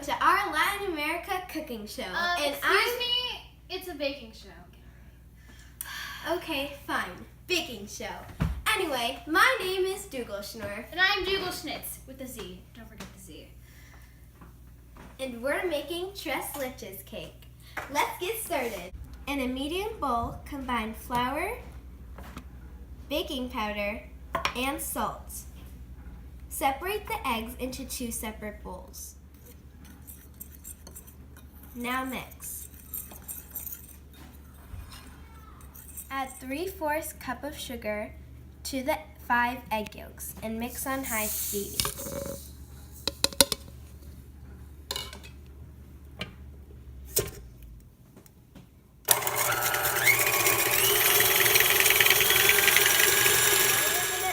welcome to our Latin America cooking show. Excuse me, it's a baking show. Okay, fine. Baking show. Anyway, my name is Dugelschnorf. And I'm Dugelschnitz with a Z. Don't forget the Z. And we're making tres leches cake. Let's get started. In a medium bowl, combine flour, baking powder, and salt. Separate the eggs into 2 separate bowls. Now mix. Add 3/4 cup of sugar to the 5 egg yolks and mix on high speed.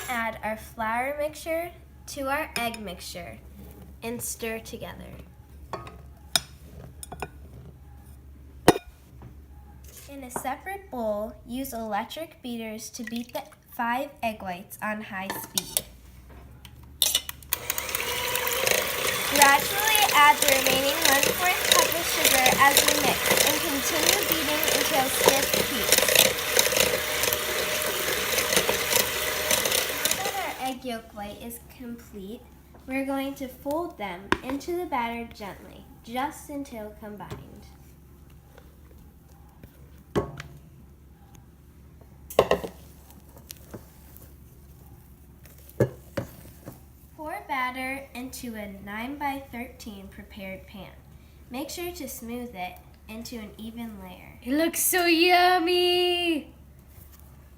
Add our flour mixture to our egg mixture and stir together. In a separate bowl, use electric beaters to beat the 5 egg whites on high speed. Gradually add the remaining 1/4 cup of sugar as you mix and continue beating until stiff peaks. Egg yolk white is complete, we're going to fold them into the batter gently, just until combined. Pour batter into a 9x13 prepared pan. Make sure to smooth it into an even layer. It looks so yummy!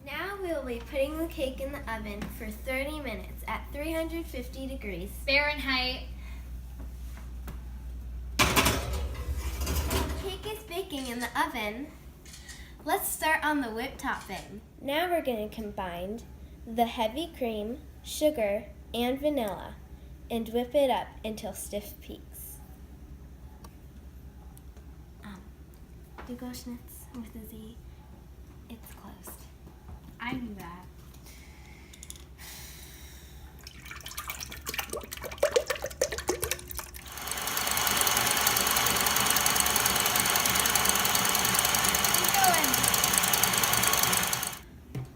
Now we'll be putting the cake in the oven for 30 minutes at 350 degrees Fahrenheit. Cake is baking in the oven. Let's start on the whipped topping. Now we're going to combine the heavy cream, sugar, and vanilla and whip it up until stiff peaks. Dugelschnitz with a Z. It's closed. I knew that.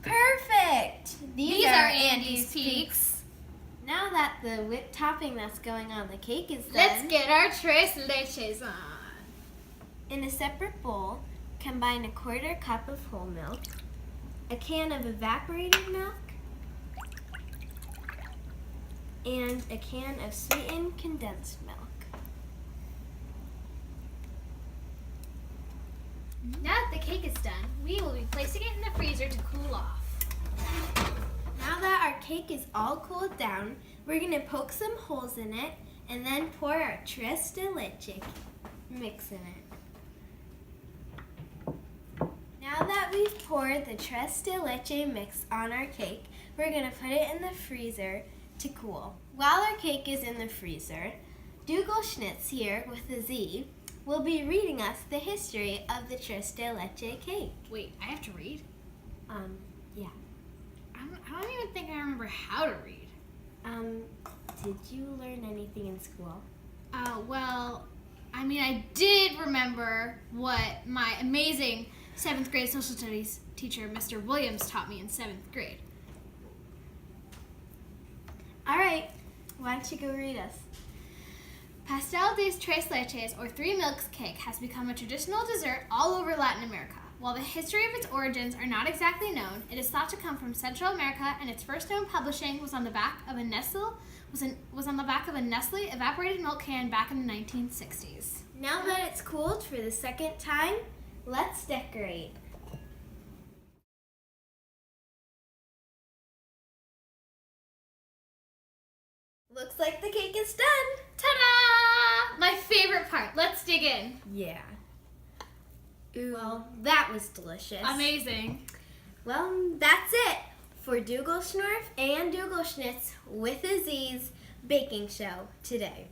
Perfect! These are Andy's peaks. Now that the whipped topping that's going on the cake is done, Let's get our tres leches on. in a separate bowl, combine a 1/4 cup of whole milk, a can of evaporated milk, and a can of sweetened condensed milk. Now that the cake is done, we will be placing it in the freezer to cool off. Now that our cake is all cooled down, we're going to poke some holes in it and then pour our tres de leche mix in it. Now that we've poured the tres de leche mix on our cake, we're going to put it in the freezer to cool. While our cake is in the freezer, Dugelschnitz here with a Z will be reading us the history of the tres de leche cake. Wait, I have to read? Yeah. I don't even think I remember how to read. Did you learn anything in school? Well, I mean, I did remember what my amazing 7th grade social studies teacher, Mr. Williams, taught me in 7th grade. All right, why don't you go read us? Pastel de tres leches, or 3 milks cake, has become a traditional dessert all over Latin America. While the history of its origins are not exactly known, it is thought to come from Central America, and its first known publishing was on the back of a Nestle evaporated milk can back in the 1960s. Now that it's cooled for the second time, let's decorate. Looks like the cake is done. Ta-da! My favorite part. Let's dig in. Yeah. Ooh, well, that was delicious. Amazing. Well, that's it for Dugelschnorf and Dugelschnitz with a Z's baking show today.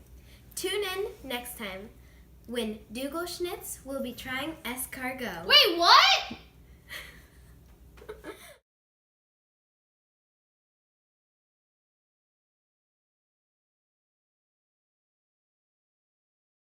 Tune in next time when Dugelschnitz will be trying escargot. Wait, what?